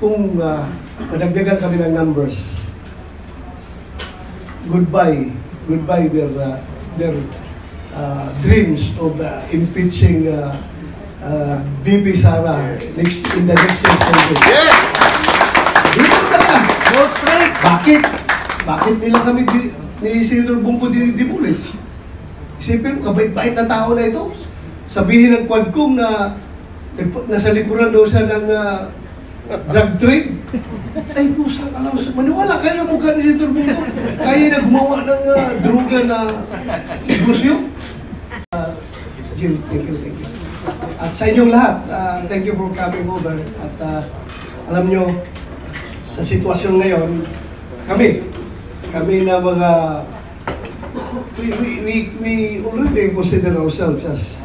kung madagdagan kami ng numbers, goodbye their dreams of impeaching BP Sara in the next session. Yes! Dito talaga. Bakit nila kami ni Senator Bungko dinidimulis? Isipin mo, kabait-bait na tao na ito. Sabihin ng Quadcom na nasa likuran daw siya ng drug trade. Ay, pusang alaw. Maniwala kayo na mukha ni Senator Bungko. Kaya na gumawa ng droga na negosyo. Jim, thank you. At sa inyong lahat, thank you for coming over. At alam nyo, sa sitwasyon ngayon, kami na mga, we already consider ourselves as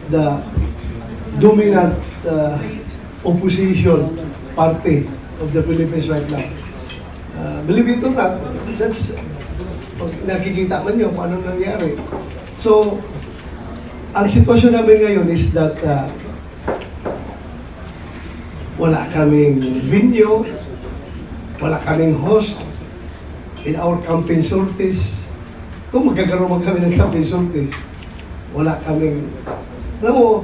the dominant opposition party of the Philippines right now. Believe it or not, that's, pag nakikita man nyo kung anong nangyari. So, ang sitwasyon namin ngayon is that wala kaming venue, wala kaming host in our campaign sorties. Kung magkakaroon kami ng campaign sorties, wala kaming, alam mo,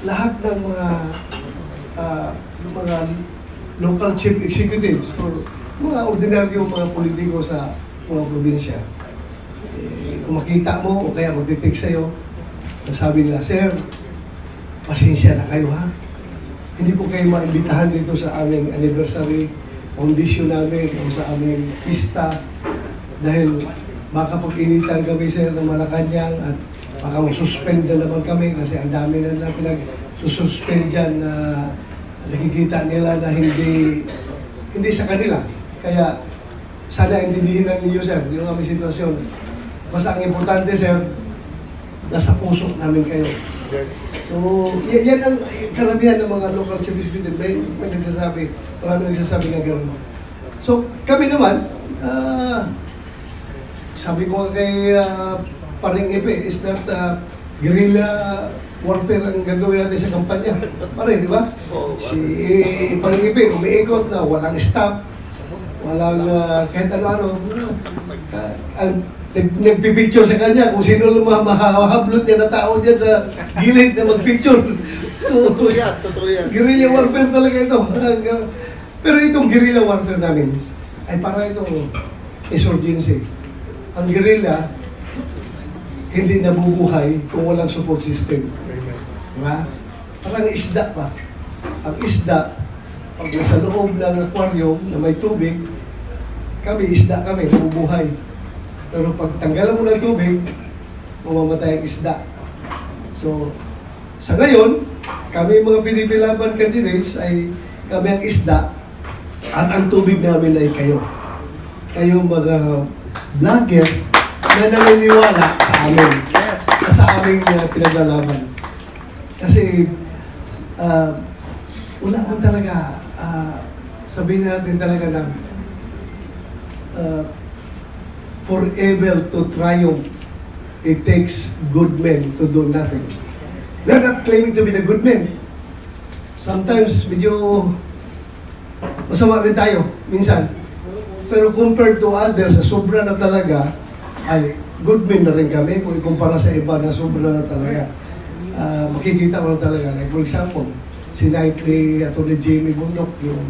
lahat ng mga local chief executives or mga ordinaryo mga politiko sa mga probinsya, kung makita mo o kaya magte-text sa'yo, sabi nila, Sir, pasensya na kayo ha. Hindi ko kayo maimbitahan dito sa aming anniversary foundation namin o sa aming pista dahil baka pag-initan kami, Sir, ng Malacanang at baka mag-suspend na naman kami kasi ang dami na pinag-suspend dyan na nakikita nila na hindi sa kanila. Kaya sana intindihin lang ninyo, Sir, yung aming sitwasyon. Basta ang importante, Sir, nasa puso namin kayo. Yes. So, yan ang karamihan ng mga local chief executive. May nagsasabi, marami nagsasabi na gano'n. So, kami naman, sabi ko kay Paring Epe, is that guerrilla warfare ang gagawin natin sa kampanya. Pare, di ba? Si Paring Epe, umiikot na walang staff, walang kahit ano-ano. Nagpipicture sa kanya kung sino mahahablot niya na tao dyan sa gilid na magpicture. Totoo yan. Guerrilla warfare talaga ito. Pero itong guerrilla warfare namin ay para itong insurgency. Ang guerrilla hindi nabubuhay kung walang support system. Diba? Parang isda pa. Ang isda, pag nasa loob ng aquarium na may tubig, isda kami, nabubuhay. Pero pag tanggalan mo ng tubig, mamamatay ang isda. So, sa ngayon, kami mga pinipilaban candidates ay kami ang isda at ang tubig namin ay kayo. Kayo mga vlogger na naniniwala sa amin. Sa aming pinaglalaban. Kasi, wala man talaga, sabihin natin talaga na for able to triumph, it takes good men to do nothing. We are not claiming to be the good men. Sometimes, medyo masama rin tayo, minsan. Pero compared to others, sobra na talaga, ay good men na rin kami kung ikumpara sa iba na sobra na talaga. Makikita mo na talaga. Like for example, si Knightley, Atty. Jamie Bundok, yung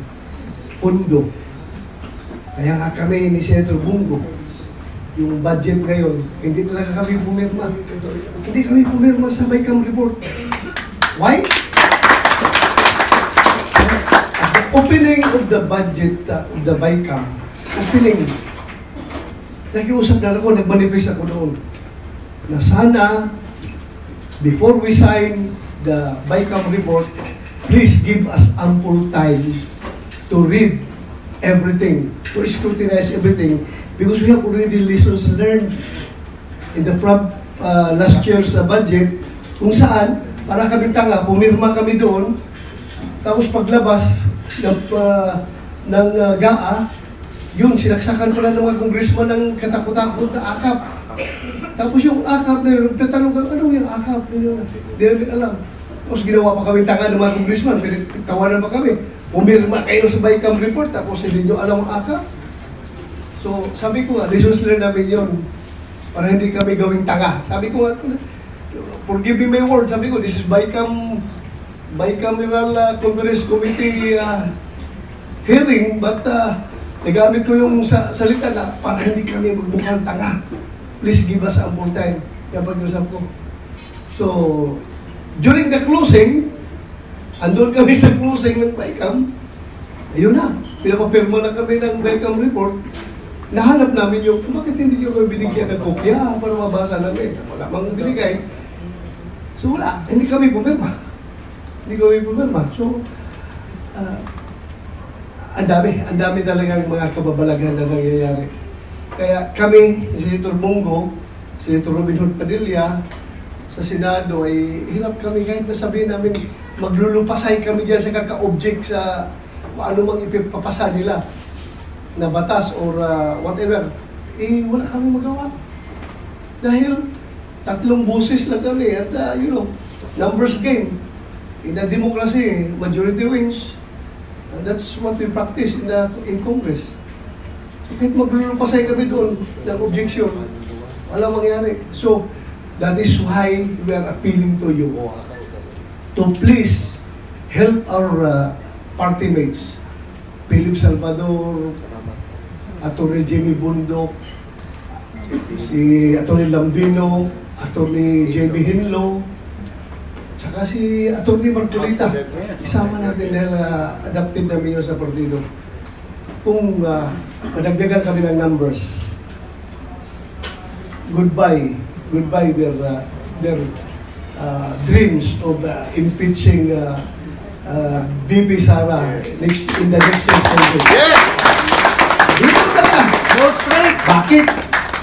pundo. Kaya nga kami ni Senator Bungko, yung budget ngayon, hindi talaga kami pumirma. Hindi kami pumirma sa BICAM report. Why? At the opening of the budget, the BICAM, opening, nakiusap na ako, nag-manifest ako noon, na sana, before we sign the BICAM report, please give us ample time to read everything, to scrutinize everything, because we have already lessons learned in the last year's budget, kung saan, para kami tanga, pumirma kami doon, tapos paglabas ng GAA, yun, sinaksakan ko lang ng mga congressman ng katakot-takot na akap. Tapos yung akap na yun, nagtatanong ka, ano yung akap? Hindi namin alam. Tapos ginawa pa kami tanga ng mga congressman, pinagtawanan pa kami. pumirma kayo sa BICAM report, tapos hindi nyo alam ang AKAP. So, sabi ko nga, lessons learned namin yun, para hindi kami gawing tanga. Sabi ko nga, forgive me my word, sabi ko, this is bicameral conference committee hearing, but nagamit ko yung salita na para hindi kami magmukhang tanga. Please give us ample time. Kapag usap ko. So, during the closing, andun kami sa closing ng BICAM, ayun na, pinapapirma na kami ng BICAM report. Nahanap namin yung, bakit hindi nyo kami binigyan ng kopya para mabasa namin? Wala mang binigay. So wala, hindi kami pumirma. Hindi kami pumirma. So, ang dami talagang mga kababalaghan na nangyayari. Kaya kami, si Senator Bongo, si Senator Robin Hood Padilla, sa Senado ay hirap kami kahit nasabihin namin maglulupasay kami dyan sa kaka-object sa kung ano mang ipapasa nila na batas or whatever. Eh, wala kami magawa. Dahil 3 boses lang kami at numbers game. In a democracy, majority wins. And that's what we practice in Congress. So, kahit maglulupasay kami doon ng objection, wala mangyari. So, that is why we are appealing to you to please help our party mates, Philip Salvador, Atty. Jimmy Bundok, si Atty. Lambino, Atty. J.B. Hinlo, at saka si Atty. Marcolita. Isama natin dahil adapted namin yun sa partido. Kung madagdagan kami ng numbers, goodbye their dreams of impeaching BP Sara in the next election. Yes! Dito talaga.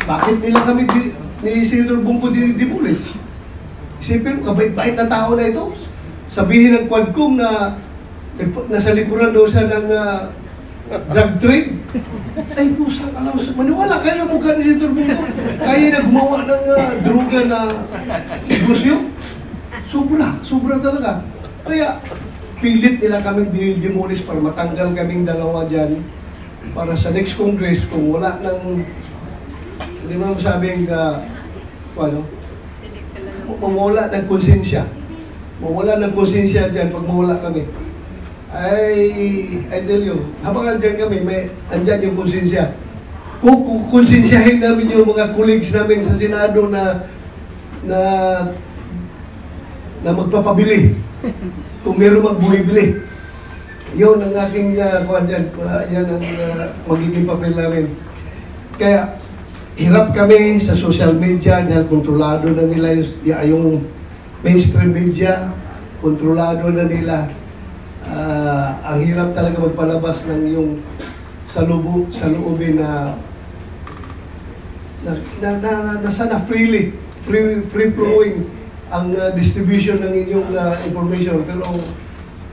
Bakit nila kami ni Senator Bongo dinidimulis? Isipin mo, kabait-bait na tao na ito. Sabihin ng Quadcom na nasa likuran daw siya ng drug trade. Ay, pusang alaw. Maniwala kayo mukha ni Senator Bongo. Kaya na gumawa ng droga na negosyo. Sobra talaga. Kaya, pilit nila kami dinidimulis para matanggal kaming dalawa dyan para sa next Congress kung wala ng hindi mo masabing mawala ng konsensya. Mawala ng konsensya dyan pag mawala kami. I tell you, habang andyan kami, andyan yung konsensya. Kung konsensyahin namin yung mga colleagues namin sa Senado na magpapabili, kung meron magbuhibili, yun ang aking kuhan dyan. Yan ang magiging papel namin. Kaya, hirap kami sa social media dahil kontrolado na nila yung mainstream media, kontrolado na nila. Ang hirap talaga magpalabas ng yung saloobin na sana free flowing ang distribution ng inyong information, pero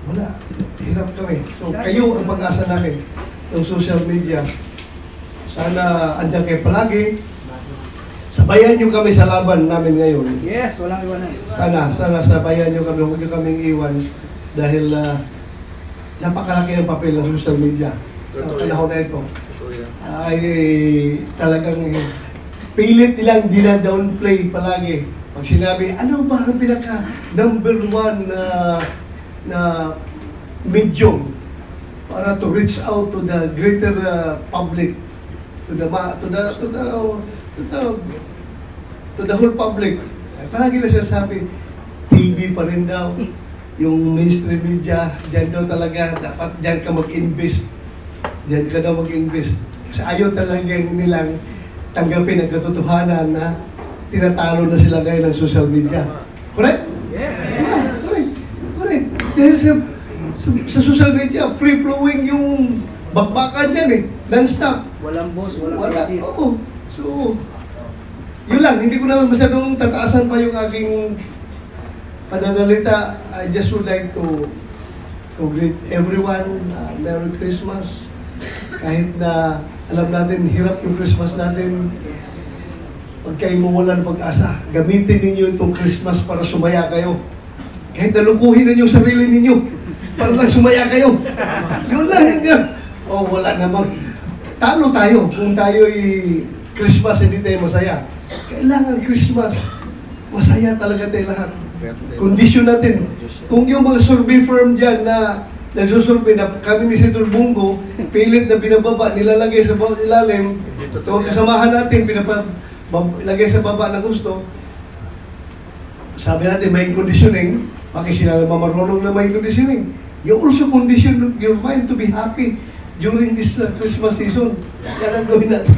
wala, hirap kami. So kayo ang pag-asa namin ng social media. Sana andyan kayo palagi. Sabayan nyo kami sa laban namin ngayon. Yes, walang iwanan. Sana sabayan nyo kami, huwag nyo kaming iwan dahil napakalaki ng papel ng social media sa panahon na ito. Ay talagang pilit nilang dina-downplay palagi. Pag sinabi, ano ba ang pinaka number 1 na medium para to reach out to the greater public, to the whole public. Palagi na sinasabi, TV pa rin daw, yung mainstream media, dyan daw talaga, dapat dyan ka mag-invest. Dyan ka daw mag-invest. Kasi ayaw talaga nilang tanggapin ang katotohanan na tinatalo na sila ngayon ng social media. Correct? Yes. Yeah, correct. Dahil sa social media, free-flowing yung bakbakan dyan eh. Non-stop. Walang boss, walang Wala. kapatid. Oo. So, yun lang. Hindi ko naman masyadong tataasan pa yung aking pananalita. I just would like to greet everyone. Merry Christmas. Kahit na alam natin, hirap yung Christmas natin. Huwag kayong mawalan pag-asa. Gamitin ninyo itong Christmas para sumaya kayo. Kahit nalukuhin ninyo yung sarili ninyo. Para lang sumaya kayo. Yun lang. Oh, wala namang. Talo tayo kung tayo'y Christmas hindi tayo masaya. Kailangan Christmas. Masaya talaga tayo lahat. Kondisyon natin. Kung yung mga survey firm dyan na nagsusurvey na kami ni Senator Bungo, pilit na binababa, nilalagay sa ilalim, ito kasamahan natin, lagay sa baba na gusto. Sabi natin, may conditioning. Bakit sila marunong na may conditioning? You also condition your mind to be happy during this Christmas season. Yan ang gawin natin.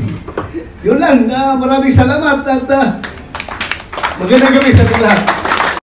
Yun lang. Maraming salamat at magandang gabi sa lahat.